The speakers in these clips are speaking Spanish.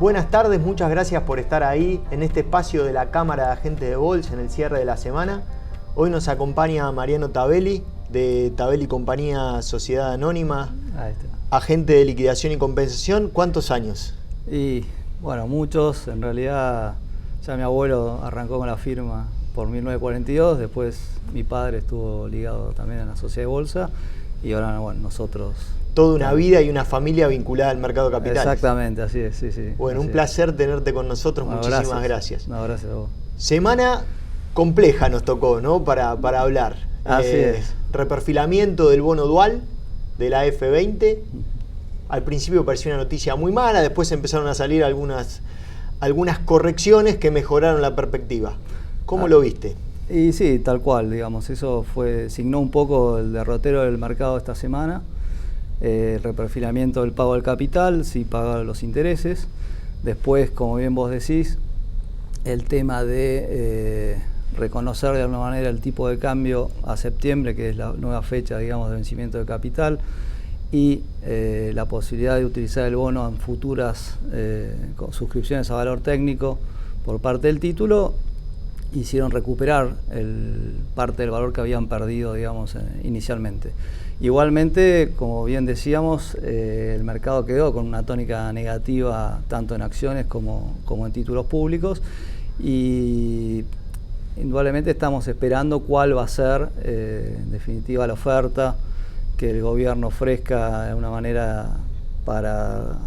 Buenas tardes, muchas gracias por estar ahí en este espacio de la Cámara de Agentes de Bolsa en el cierre de la semana. Hoy nos acompaña Mariano Tabelli, de Tabelli Compañía Sociedad Anónima, agente de liquidación y compensación. ¿Cuántos años? Y bueno, muchos. En realidad ya mi abuelo arrancó con la firma por 1942, después mi padre estuvo ligado también a la Sociedad de Bolsa y ahora bueno, nosotros... Toda una vida y una familia vinculada al mercado de capitales. Exactamente, así es, sí. Bueno, un placer tenerte con nosotros, bueno, muchísimas gracias. No, gracias a vos. Semana compleja nos tocó, ¿no? Para hablar. Así es. Reperfilamiento del bono dual de la F20. Al principio parecía una noticia muy mala, después empezaron a salir algunas correcciones que mejoraron la perspectiva. ¿Cómo lo viste? Y sí, tal cual, digamos, eso signó un poco el derrotero del mercado esta semana. El reperfilamiento del pago del capital, sí pagar los intereses. Después, como bien vos decís, el tema de reconocer de alguna manera el tipo de cambio a septiembre, que es la nueva fecha, digamos, de vencimiento de capital, y la posibilidad de utilizar el bono en futuras suscripciones a valor técnico por parte del título, hicieron recuperar parte del valor que habían perdido, digamos, inicialmente. Igualmente, como bien decíamos, el mercado quedó con una tónica negativa tanto en acciones como en títulos públicos, y indudablemente estamos esperando cuál va a ser en definitiva la oferta que el gobierno ofrezca de una manera para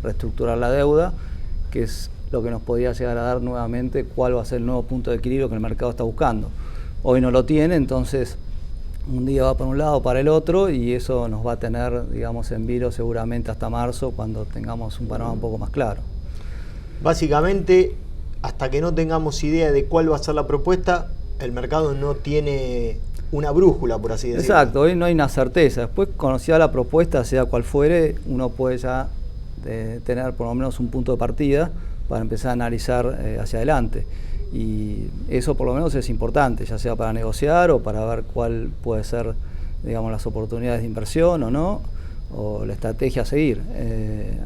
reestructurar la deuda, que es lo que nos podría llegar a dar nuevamente cuál va a ser el nuevo punto de equilibrio que el mercado está buscando. Hoy no lo tiene, entonces un día va para un lado o para el otro, y eso nos va a tener, digamos, en vilo seguramente hasta marzo, cuando tengamos un panorama un poco más claro. Básicamente, hasta que no tengamos idea de cuál va a ser la propuesta, el mercado no tiene una brújula, por así decirlo. Exacto, hoy no hay una certeza. Después, conocida la propuesta, sea cual fuere, uno puede ya tener por lo menos un punto de partida para empezar a analizar hacia adelante. Y eso por lo menos es importante, ya sea para negociar o para ver cuál puede ser, digamos, las oportunidades de inversión o no, o la estrategia a seguir.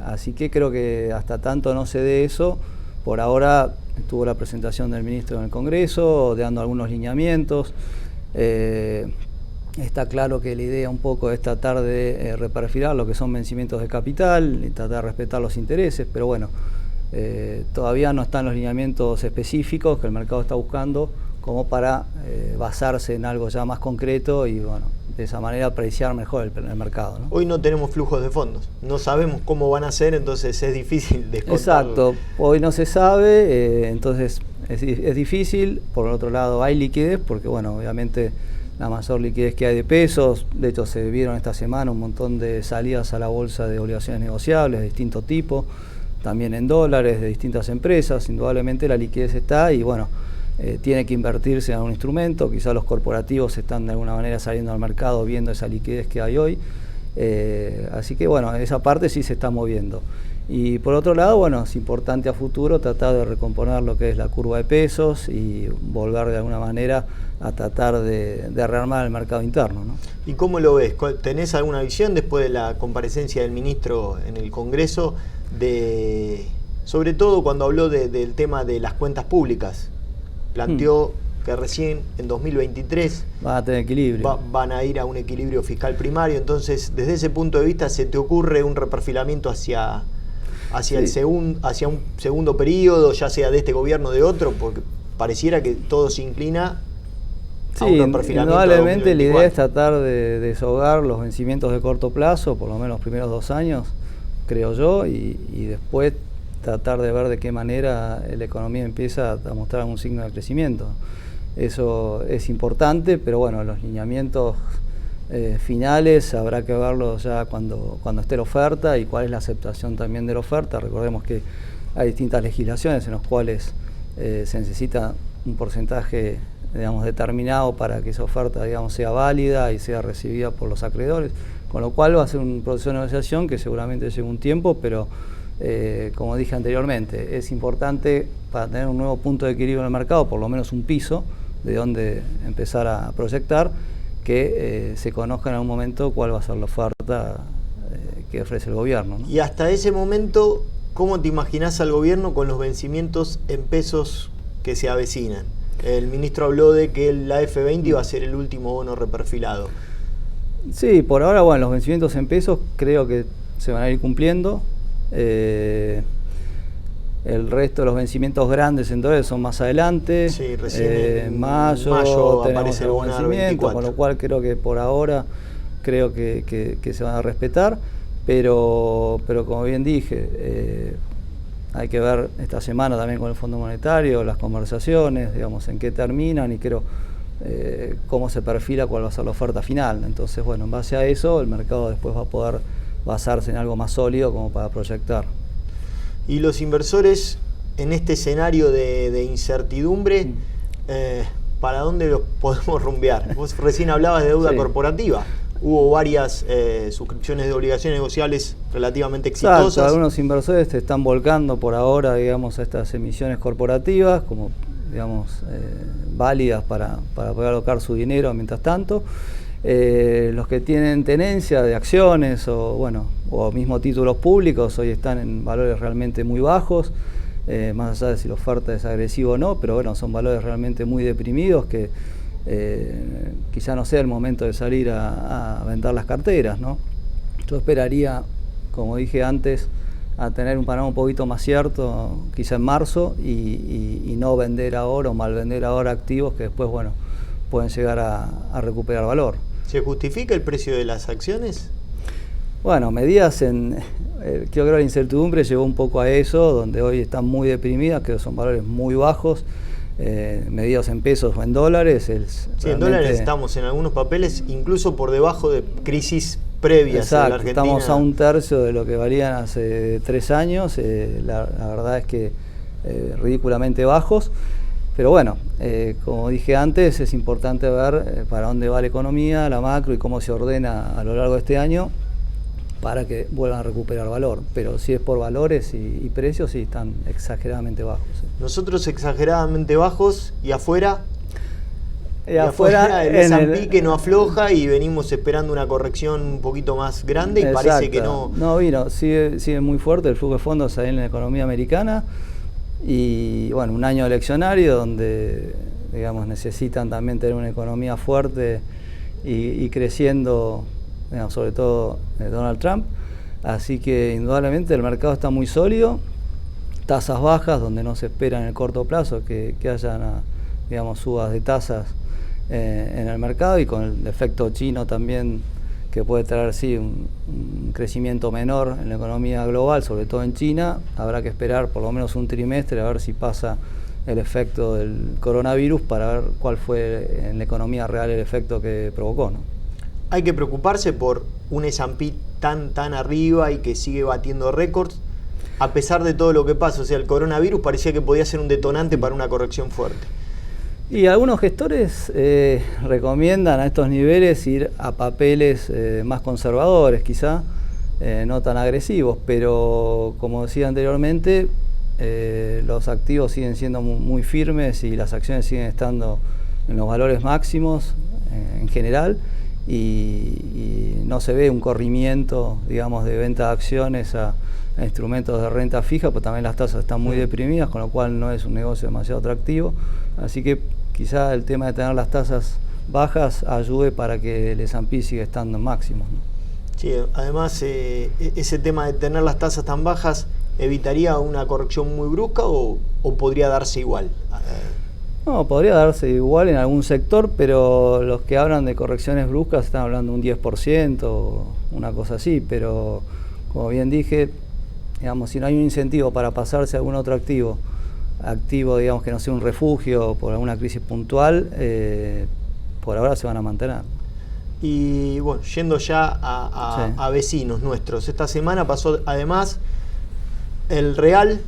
Así que creo que hasta tanto no se dé eso, por ahora estuvo la presentación del ministro en el Congreso, dando algunos lineamientos. Está claro que la idea un poco es tratar de reperfilar lo que son vencimientos de capital y tratar de respetar los intereses, pero bueno, todavía no están los lineamientos específicos que el mercado está buscando como para basarse en algo ya más concreto y bueno, de esa manera apreciar mejor el mercado, ¿no? Hoy no tenemos flujos de fondos, no sabemos cómo van a ser, entonces es difícil descontarlo. Exacto, hoy no se sabe, entonces es difícil. Por el otro lado hay liquidez, porque bueno, obviamente la mayor liquidez que hay de pesos. De hecho, se vieron esta semana un montón de salidas a la bolsa de obligaciones negociables de distinto tipo, también en dólares de distintas empresas. Indudablemente la liquidez está y bueno, tiene que invertirse en algún instrumento. Quizás los corporativos están de alguna manera saliendo al mercado viendo esa liquidez que hay hoy. Así que bueno, esa parte sí se está moviendo. Y por otro lado, bueno, es importante a futuro tratar de recomponer lo que es la curva de pesos y volver de alguna manera a tratar de rearmar el mercado interno, ¿no? ¿Y cómo lo ves? ¿Tenés alguna visión después de la comparecencia del ministro en el Congreso, sobre todo cuando habló del tema de las cuentas públicas? Planteó que recién en 2023 van a tener equilibrio. Van a ir a un equilibrio fiscal primario. Entonces, desde ese punto de vista, ¿se te ocurre un reperfilamiento hacia un segundo periodo, ya sea de este gobierno o de otro? Porque pareciera que todo se inclina a un reperfilamiento. Indudablemente la idea es tratar de deshogar los vencimientos de corto plazo, por lo menos los primeros 2 años, creo yo, y después tratar de ver de qué manera la economía empieza a mostrar un signo de crecimiento. Eso es importante, pero bueno, los lineamientos finales habrá que verlos ya cuando esté la oferta y cuál es la aceptación también de la oferta. Recordemos que hay distintas legislaciones en las cuales se necesita un porcentaje, digamos, determinado para que esa oferta, digamos, sea válida y sea recibida por los acreedores, con lo cual va a ser un proceso de negociación que seguramente lleva un tiempo, pero como dije anteriormente, es importante para tener un nuevo punto de equilibrio en el mercado, por lo menos un piso de donde empezar a proyectar, que se conozca en algún momento cuál va a ser la oferta que ofrece el gobierno, ¿no? Y hasta ese momento ¿cómo te imaginás al gobierno con los vencimientos en pesos que se avecinan? El ministro habló de que la F20 iba a ser el último bono reperfilado. Sí, por ahora, bueno, los vencimientos en pesos creo que se van a ir cumpliendo. El resto de los vencimientos grandes en dólares son más adelante. Sí, recién en mayo aparece el tenemos bono vencimiento, 24. con lo cual creo que por ahora que se van a respetar. Pero como bien dije, hay que ver esta semana también con el Fondo Monetario, las conversaciones, digamos, en qué terminan y creo cómo se perfila cuál va a ser la oferta final. Entonces, bueno, en base a eso, el mercado después va a poder basarse en algo más sólido como para proyectar. Y los inversores en este escenario de incertidumbre, ¿para dónde los podemos rumbear? Vos recién hablabas de deuda corporativa. Hubo varias suscripciones de obligaciones negociables relativamente exitosas. Exacto, algunos inversores se están volcando por ahora, digamos, a estas emisiones corporativas como, digamos, válidas para poder alocar su dinero mientras tanto. Los que tienen tenencia de acciones o mismo títulos públicos hoy están en valores realmente muy bajos, más allá de si la oferta es agresiva o no, pero bueno, son valores realmente muy deprimidos que quizá no sea el momento de salir a vender las carteras, ¿no? Yo esperaría, como dije antes, a tener un panorama un poquito más cierto, quizá en marzo, y no vender ahora o mal vender ahora activos que después, bueno, pueden llegar a recuperar valor. ¿Se justifica el precio de las acciones? Bueno, medidas creo que la incertidumbre llevó un poco a eso, donde hoy están muy deprimidas, que son valores muy bajos, medidos en pesos o en dólares. Sí, en dólares estamos en algunos papeles incluso por debajo de crisis previas en la Argentina. Estamos a un tercio de lo que valían hace 3 años, la verdad es que ridículamente bajos. Pero bueno, como dije antes, es importante ver para dónde va la economía, la macro y cómo se ordena a lo largo de este año para que vuelvan a recuperar valor. Pero si es por valores y precios, sí están exageradamente bajos. ¿Sí? Nosotros exageradamente bajos y afuera. Y afuera el S&P que no afloja y venimos esperando una corrección un poquito más grande y exacto. Parece que no. No vino, sigue muy fuerte el flujo de fondos ahí en la economía americana. Y bueno, un año eleccionario donde, digamos, necesitan también tener una economía fuerte y creciendo, digamos, sobre todo Donald Trump. Así que indudablemente el mercado está muy sólido, tasas bajas donde no se espera en el corto plazo que hayan, digamos, subas de tasas en el mercado, y con el efecto chino también, que puede traer sí un crecimiento menor en la economía global, sobre todo en China. Habrá que esperar por lo menos un trimestre a ver si pasa el efecto del coronavirus para ver cuál fue en la economía real el efecto que provocó, ¿no? Hay que preocuparse por un S&P tan arriba y que sigue batiendo récords, a pesar de todo lo que pasa. O sea, el coronavirus parecía que podía ser un detonante para una corrección fuerte. Y algunos gestores recomiendan a estos niveles ir a papeles más conservadores, quizá, no tan agresivos, pero como decía anteriormente, los activos siguen siendo muy firmes y las acciones siguen estando en los valores máximos en general, y no se ve un corrimiento, digamos, de venta de acciones a instrumentos de renta fija, pues también las tasas están muy deprimidas, con lo cual no es un negocio demasiado atractivo. Así que quizá el tema de tener las tasas bajas ayude para que el S&P siga estando en máximos, ¿no? Sí, además ese tema de tener las tasas tan bajas evitaría una corrección muy brusca o podría darse igual. No, podría darse igual en algún sector, pero los que hablan de correcciones bruscas están hablando de un 10% o una cosa así, pero como bien dije, digamos, si no hay un incentivo para pasarse a algún otro activo, digamos, que no sea un refugio por alguna crisis puntual, por ahora se van a mantener. Y bueno, yendo ya a vecinos nuestros, esta semana pasó además el real,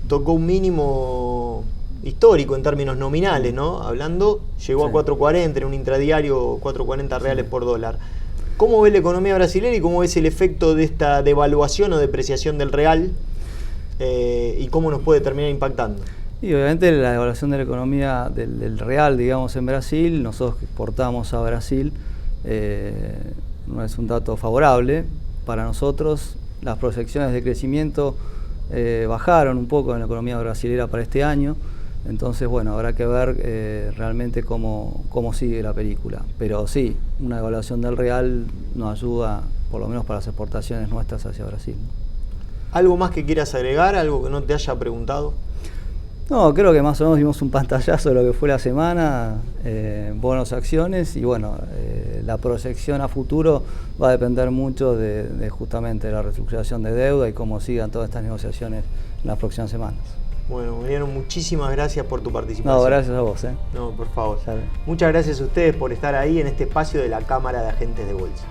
tocó un mínimo histórico en términos nominales, ¿no? Hablando, llegó a 4.40 en un intradiario, 4.40 reales por dólar. ¿Cómo ve la economía brasileña y cómo ves el efecto de esta devaluación o depreciación del real y cómo nos puede terminar impactando? Y obviamente la devaluación de la economía del real, digamos, en Brasil, nosotros que exportamos a Brasil, no es un dato favorable para nosotros. Las proyecciones de crecimiento bajaron un poco en la economía brasilera para este año. Entonces, bueno, habrá que ver realmente cómo sigue la película. Pero sí, una devaluación del real nos ayuda, por lo menos para las exportaciones nuestras hacia Brasil. ¿Algo más que quieras agregar? ¿Algo que no te haya preguntado? No, creo que más o menos dimos un pantallazo de lo que fue la semana, bonos, acciones, y bueno, la proyección a futuro va a depender mucho de justamente la reestructuración de deuda y cómo sigan todas estas negociaciones en las próximas semanas. Bueno, Mariano, muchísimas gracias por tu participación. No, gracias a vos. No, por favor. Muchas gracias a ustedes por estar ahí en este espacio de la Cámara de Agentes de Bolsa.